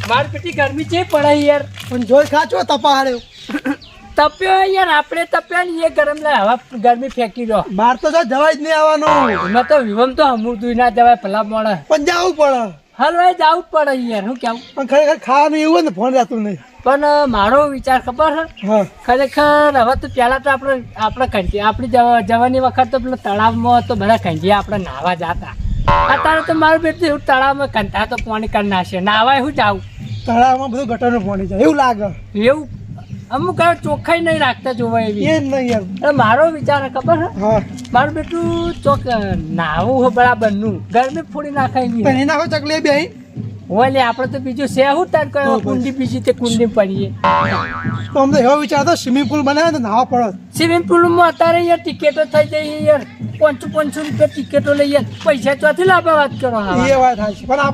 માર પેટી ગરમી છે પડે યાર પણ જોઈ ખાચો તપાડ્યો તપ્યો યાર આપણે તપ્યા ને એ ગરમ લે હવા ગરમી ફેંકી દો બાર તો જો જવાય જ નહીં આવવાનું એમાં તો વિવમ તો હમુરતું ના જવાય ભલા મળે પણ જવું પડે હલવાઈ જવું જ પડે યાર હું કેવું પણ ખરેખર ખાવાનું એવું હોય ને ફોન રહેતું નહીં પણ મારો વિચાર ખબર છે હા ખરેખર હવે તો પહેલા તો આપણે કંઠી આપણી જવાની વખત તો પેલો તળાવમાં તો બધા કંઠીયા આપણે નાહવા જતા અત્યારે તો મારું બેટું એવું તળાવમાં કંઠા તો પાણી કરી નાખશે નાહવાય હું જાઉં તળાવમાં બધું ગટરનું પાણી જાય એવું લાગે એવું અમુક વાર ચોખ્ખાઈ નહીં રાખતા જોવા એવી એ જ નહીં યાર એટલે મારો વિચાર છે ખબર છે હા મારું બેટું ચોક નાહવું હોય બરાબરનું ગરમી ફોડી નાખાય પણ નહીં એના કોઈ ચકલી બેહી હોય લે આપણે તો બીજું છે શું તાર કયો કુંડી બીજી તે કુંડી પડીએ તો અમને એવો વિચાર હતો સ્વિમિંગ પુલ બનાવે તો નાહવા પડે સ્વિમિંગ પુલમાં અત્યારે યાર ટિકિટો થઈ જાય યાર 500 રૂપિયા ટિકિટો લઈએ પૈસા ચોથી લાવવા વાત કરો હા એ વાત થાય છે પણ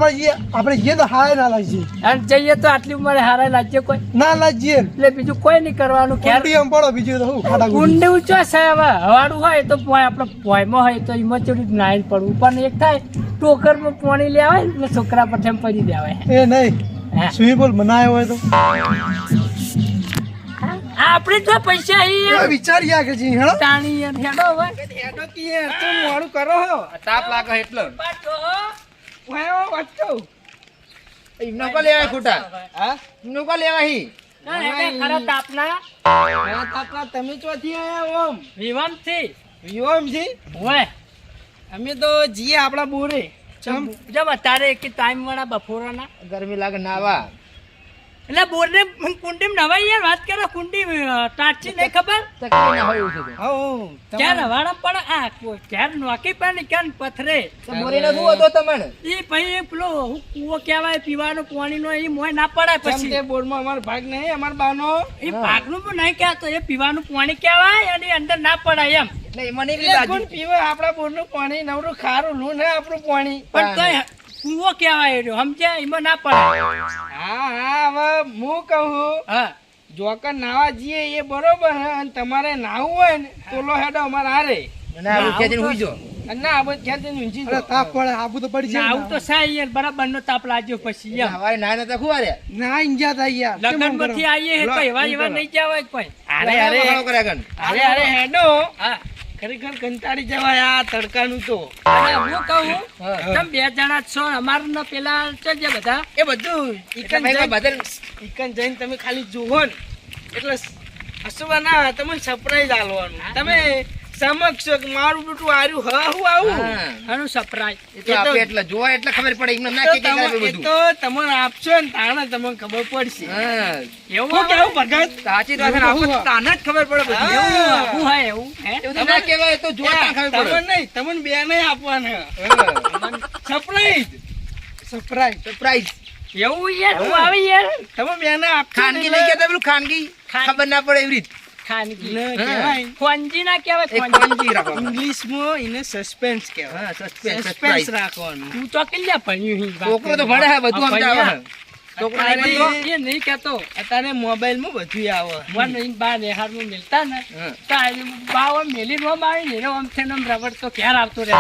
આપણે જઈએ તો હારે ના લાગીએ અને જઈએ તો આટલી ઉંમરે હારા લાગીએ કોઈ ના લાગીએ એટલે બીજું કોઈ નહીં કરવાનું કુંડી એમ પડો બીજું તો શું ખાડા કુંડી ઊંચો છે હવે હવાડું હોય તો આપણે પોયમાં હોય તો એમાં ચોરી નાઈને પડવું પણ એક થાય ટોકરમાં પાણી લેવાય ને એટલે છોકરા પર એમ પડી દેવાય એ નહીં હા. સ્વિમિંગ પુલ બનાવ્યો હોય તો આપણે તો પૈસા એ વિચાર્યા કે જી હેડો તાણી હેડો હવે હેડો કે તો મોડું કરો હો તાપ લાગે એટલો પાછો વાયો વાટકો એમનો કો લેવાય ખોટા હા એમનો કો લેવાય ના હેડે ખરા તાપના તાપના તમે ચોથી આયા ઓમ વિવામથી યોમ જી હોય અમે તો જીએ આપણા બોરે જબ અત્યારે એક ટાઈમ વાળા બપોરના ગરમી લાગે નાવા એટલે બોરને કુંડીમાં નવાઈ યાર વાત કરો કુંડી ટાટથી નહીં ખબર તકલીફ ના હોય એવું છે હો ક્યાં નવાડા પડે આ ક્યાં નોકી પડે ને ક્યાં પથરે તો મોરીને શું હતો તમને એ પછી પેલો કૂવો કહેવાય પીવાનું પાણીનો એ મોય ના પડે પછી તે બોરમાં અમાર ભાગ નહીં અમાર બાનો એ ભાગનું પણ નહીં કહેતો એ પીવાનું પાણી કહેવાય અને અંદર ના પડાય એમ એટલે એમાં નહીં એટલે લાગ્યું કોણ પીવે આપણા બોરનું પાણી નવરું ખારું નું ને આપણું પાણી પણ તોય કૂવો કહેવાય એનો સમજ્યા એમાં ના પડે હા હા હવે હું કહું હા જોકર નાવા જઈએ એ બરોબર હે અને તમારે નાવું હોય ને તો લો હેડો અમારે હારે ના ખેંચીને હુઈ જો ના આ બધું ખેંચીને ઊંચી જાઓ. તાપ પડે આબુ તો પડી ના આવું તો સાહેબ યાર બરાબર નો તાપ લાગ્યો પછી એમ હવાય ના તો ખુવા રે ના ઇંજા થાય યાર લગન માંથી આવીએ હે કોઈ એવા એવા નહીં જવાય કોઈ અરે અરે કરે ગન અરે અરે હેડો હા ખરેખર કંટાળી જવાય આ તડકાનું તો અને હું કહું હા. તમે બે જણા જ છો અમારના પેલા છે જે બધા એ બધું ઈકન ભાઈ જઈને બદલ ઈકન જઈને તમે ખાલી જુઓ ને એટલે હસવા ના તમને સરપ્રાઈઝ આલવાનું તમે સમક્ષ કે મારું બેટું આર્યું હા હું આવું આનું સપ્રાઈઝ એ તો આપે એટલે જોવા એટલે ખબર પડે એમને ના કે કે એ બધું તો તમને આપશો ને તાણે તમને ખબર પડશે હા એવું કેવું ભગત સાચી વાત છે આપણે તાને જ ખબર પડે બધું હા. હું હોય એવું હે એવું તો ના કહેવાય તો જોવા ત્યાં ખબર તમને પડે નહીં તમને બે નહીં આપવાના હા. સરપ્રાઈઝ સરપ્રાઈઝ સરપ્રાઈઝ એવું યાર હું આવી યાર તમે બે ને આપશો ને ખાનગી નહીં કહેતા પેલું ખાનગી ખબર ના પડે એવી રીત ખાનગી એટલે હા. કહેવાય ખોંજી ના કહેવાય એક ખોંજી. પંજી રાખો ઇંગ્લિશમાં એને સસ્પેન્સ કહેવાય હા સસ્પેન્સ સસ્પેન્સ રાખવાનું તું તો કેટલા ભણ્યું હી વાત છોકરો તો કરી. ભણે હે બધું આ સમજાવે ભણ્યા. હે છોકરો આ નહીં બધું ભણતો. એ નહીં કહેતો અત્યારે મોબાઈલમાં બધું આવે વન ઇન બાર નેહારમાં મિલતા ને હા. તો આ બાવ આમ મેલી નો મારી ને એનો આમ થઈને આમ રબડ તો ક્યારે આવતો રહે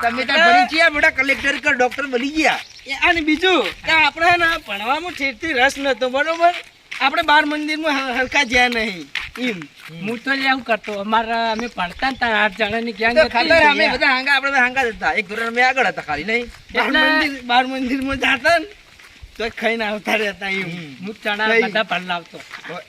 તમે ત્યાં ભણી છીએ બેટા કલેક્ટર કે ડોક્ટર બની ગયા અને બીજું કે આપણે હે ને ભણવામાં ઠેરથી રસ નતો બરોબર આપણે બાર મંદિરમાં હરખા જ્યાં નહીં એમ હું તો એવું કરતો અમારા અમે ભણતા ને ત્યાં 8 જણાની ગેંગ તો ખબર અમે બધા હાંગા આપણે બધા હાંગા જ હતા એક ધોરણ મેં આગળ હતા ખાલી નહીં બાર મંદિરમાં જાતા ને તો ખાઈને આવતા રહેતા એમ હું ચણા કઈ? બધા ભલાવતો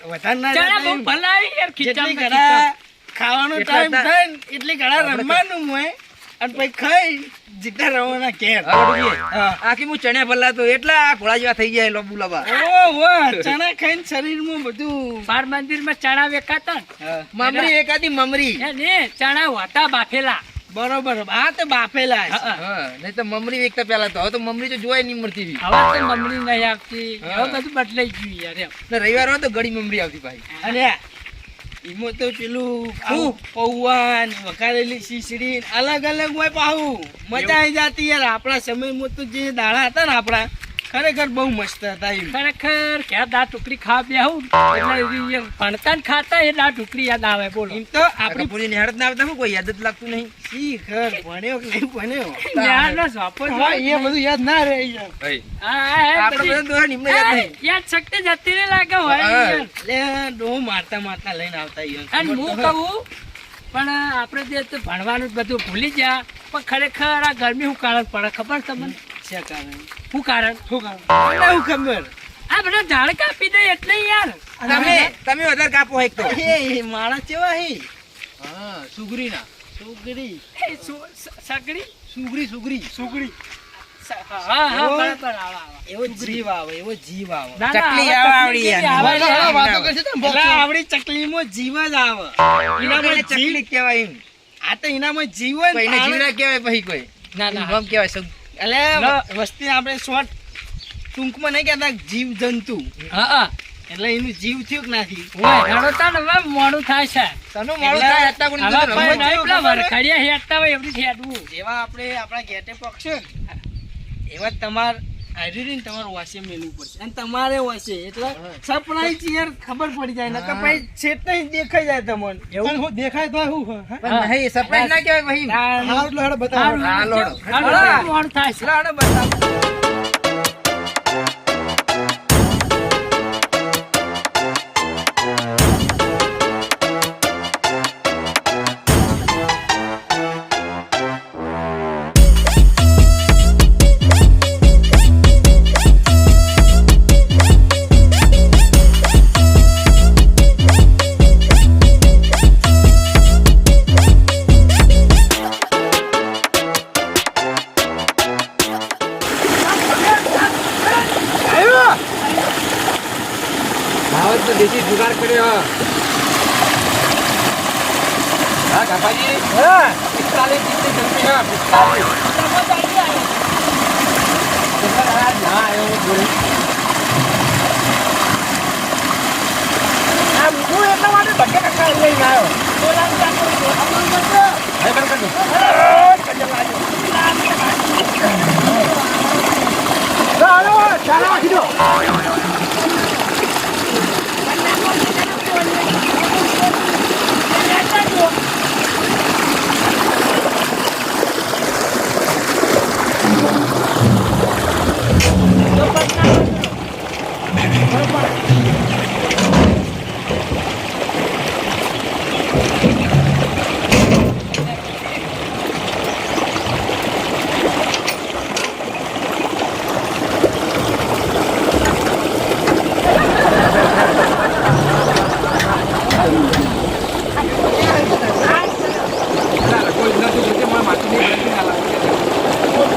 વધારે ના ચણા જતા બહુ એમ. ભલાવી યાર જેટલી ખીચામાં ઘડા ખાવાનો એટલા ટાઈમ હતા. થાય ને એટલી ઘડા રમવાનું હોય અને પછી ખાઈ જીતા રવાના ઘેર હા. આખી હું ચણ્યા ભલ્લા તો એટલા ઘોડા જેવા થઈ જાય લોબુ લબા ઓહો ચણા ખાઈને શરીરમાં બધું બાર મંદિરમાં ચણા વેચાતા ને મમરી એકાદી મમરી એ ને ચણા હોતા બાફેલા બરોબર આ તો બાફેલા છે. હા, હા નહીં તો મમરી વેચતા પેલા તો હવે તો મમરી તો જોવાય નહીં મળતી હતી. હવે તો મમરી નહીં આવતી હા. હવે બધું બદલાઈ ગયું યાર એમ ને રવિવાર હોય તો ગળી મમરી આવતી ભાઈ અને એમાં તો પેલું આવું પૌવા ને વઘારેલી ખીચડી ને અલગ અલગ હોય પાહું મજા આવી જાતી યાર આપણા સમયમાં તો જે દાડા હતા ને આપણા ખરેખર બહુ મસ્ત હતા એમ. ખરેખર ક્યાં દાળ ઢોકળી ખાવા બેહું એટલે ભણતા ને ખાતા એ દાળ ઢોકળી યાદ આવે બોલો. એમ તો આપણી આપણી પૂરી નિહાળત ના આવતા હું કોઈ યાદ જ લાગતું નહીં. શીખર ભણ્યો કે નહીં ભણ્યો ન્યાનો સોપો હા, એ બધું યાદ ના રહે યાર. આપણે બધા દોહા નિમને યાદ નહીં. યાદ શક્તિ જતી નહીં લાગે હોય ને હા. યાર. લે ડોહો મારતા મારતા લઈને આવતા યાર. અને હું કહું પણ આપણે જે તો ભણવાનું જ બધું ભૂલી ગયા પણ ખરેખર આ ગરમી શું કારણ પડે ખબર તમને શું કારણ? શું કારણ શું કારણ? મને શું ખબર? આ બધા ઝાડ કાપી દે એટલે યાર તમે વધારે કાપો એક તો. એ માણસ કેવા હે? હા, સુગરીના. સુગડી સગડી સુગડી સુગડી હા હા બરાબર આવા એવો જીવ આવે એવો જીવ આવે. ના, ના, ચકલી આવા આવા ચકલી આવડી આવે યાર. યાર. વાતો કરશે તો એટલે આવડી ચકલીમાં જીવ જ આવે. એનામાં ચકલી કહેવાય એમ. આ તો એનામાં જીવ હોય ને કોઈને જીવ પાણી- ના કહેવાય પછી કોઈ. ના ના નામ કહેવાય સગ. એટલે ના. વસ્તી આપણે શોર્ટ ટૂંકમાં નહીં કહેતા જીવ જંતુ હા હા એટલે એનું જીવ થયું કે નથી. ઓય હેડો ને હવે મોડું થાય છે તનું મોડું થાય અત્યારે કોઈ હવે નથી કોઈ રમવું. નહીં પેલા વરખડિયા હેડતા હોય એવી હેડવું જેવા આપણે આપણા ગેટે પકશે ને એવા તમાર આઈડી તમારે વાસે મેળવું પડશે અને તમારે વાસે એટલે સરપ્રાઈઝ યાર ખબર પડી જાય નકર પછી છેટ નહીં દેખાઈ જાય તમને એવું? હું દેખાય તો શું પણ નહીં, surprise ના કહેવાય પછી. હાલો હેડો બતાવો હારું, હાલો. હારું, મોડું થાય છે હેડો બતાવો. ભાવત તો દેશી જુગાર કર્યો. હા, કાપાજી. 45 જેટલી જલ્દી હા, 45. કેટલા રાત ના આવ્યો જોડે. હું એટલા માટે ધક્કે ધક્કા લઈને આવ્યો. હવે બંધ કરી દો. કોઈ નથી જોઈતી, મારા માથું નહીં ભરતી ના લાગે.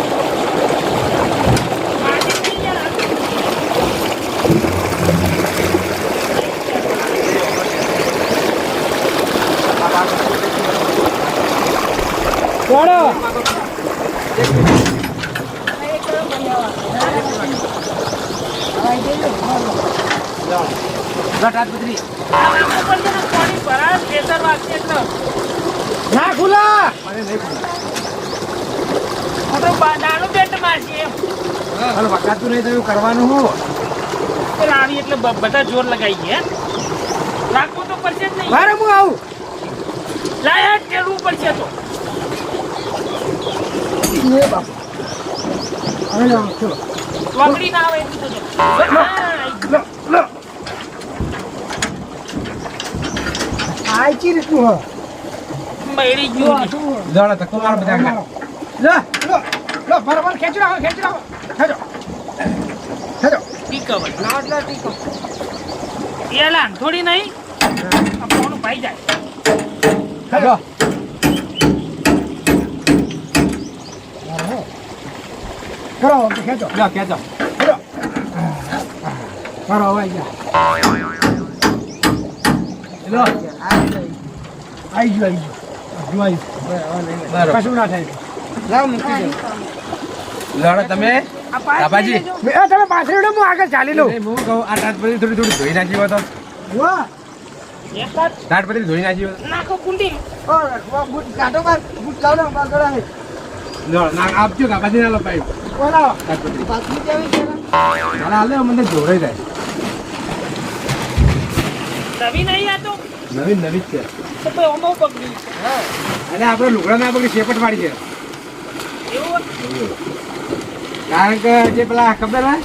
રાજપત્રી ના ખુલા મને નહીં ખબર. હાલો, વખાતું નહીં તો એવું કરવાનું હું. બધા જોર લગાવી ગયા રાખવું તો પડશે જ નહીં મારે હું આવું લાયક કરવું પડશે તો વાગડી ના આવે એટલું તો જો. આઈચી રીતનું હ મળી ગયું જાણો તો કુમાર બધા લો લો બરાબર ખેંચી રાખો ખેંચો ટીકો લાડલા ટીકો એ લાન થોડી નહીં આ ફોન ભાઈ જાય હેલો. કરો ખેંચો લો, કહેજો. કરો ભાઈ જા લો. આઈ ગયું બરાબર. કશું ના થાય લાવ મૂકી દો લડો તમે. કાપાજી. તમે પાછળ હું આગળ ચાલી લઉં નહીં, હું કહું, આ રાજપત્રી થોડી થોડી ધોઈ નાખી હોય તો. વાહ રાજપત્રી ધોઈ નાખી હોય તો. નાખો કુંડી બૂટ કાઢો બાર બૂટ લાવ ને બાર ગળા લો, ના આપજો કાપાજી ના લો પાઇપ. બોલાવો. કાચપત્રી. બાસમતી આવી છે ને? ચાલ હાલે મને જોડાઈ જાય. નવી નહીં આ તો નવીન નવી જ છે. તો ભાઈ ઓમો પકડી હા. અને આપણે લુગડા ના પકડી શેપટ વાળી છે. એવું કારણ કે જે પેલા ખબર હે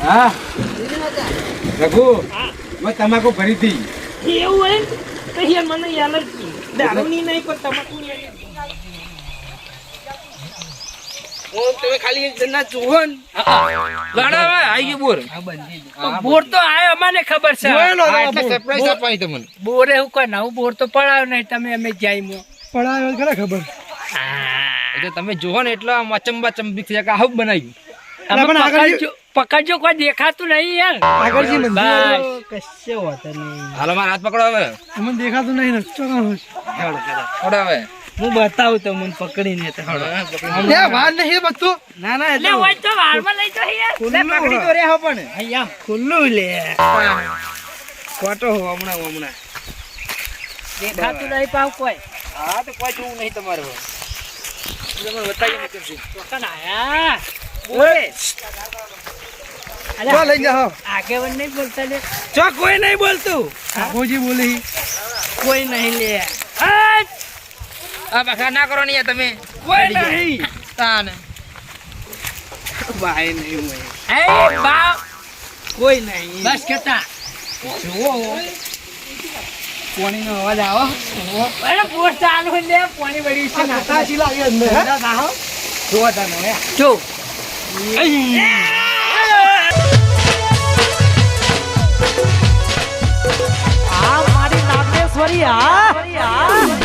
હા રઘુ હા મેં તમાકુ ભરી હતી. એવું હોય ને તો યાર મને એલર્જી દારૂની નહીં પણ તમાકુની allergy. હું તમે ખાલી એક જણા જુઓ ને. લાડા હવે આઈ ગયો બોર. હા, બંધી દો. તો બોર તો આયો અમને ખબર છે જોયેલો હા, તમે એટલે બોર. સરપ્રાઈઝ અપાઈ તમને. બોર એવું કોઈ નવું બોર તો પડાયો નહીં તમે અમે જાય પડાયો ખરા ખબર. એટલે તમે જોવો ને એટલે આમ અચંબા ચંબી થઈ જાય કે આવું બનાવ્યું. અમે પણ આગળ પકડજો કોઈ દેખાતું નહીં યાર આગળથી મંદિર બસ. કશે હોતા નહીં. હાલો મારા હાથ પકડો હવે. અમને દેખાતું નહીં ને ચોકાણું છે. પકડો હવે. હું બતાવું તમને પકડીને તો. હા, પકડી. વાર નહીં બધું. ના ના એટલે હોય તો વારમાં લઈ જાઓ યાર ખુલ્લું પકડી તો રહ્યા પણ અહીંયા ખુલ્લું લે ખોટો હો હમણાં દેખાતું નહીં પાવ કોઈ હા તો કોઈ જોવું નહીં તમારે હવે. તમે બતાવીએ ને કેમ છે. ચોકન આયા બોલે જો લઈ જાઓ. આગેવન નહીં બોલતા લે જો કોઈ નહીં બોલતું કાકોજી બોલી કોઈ નહીં લે આ બખા ના કરો ને યાર તમે. કોઈ નહીં તાને. ભાઈ નહીં હોય એ બા કોઈ નહીં બસ કેતા જુઓ પાણીનો અવાજ આવો અરે બોર ચાલુ લે પાણી વળી છે ના કાચી લાગે અંદર જો તને જો આ મારી નાગેશ્વરી આ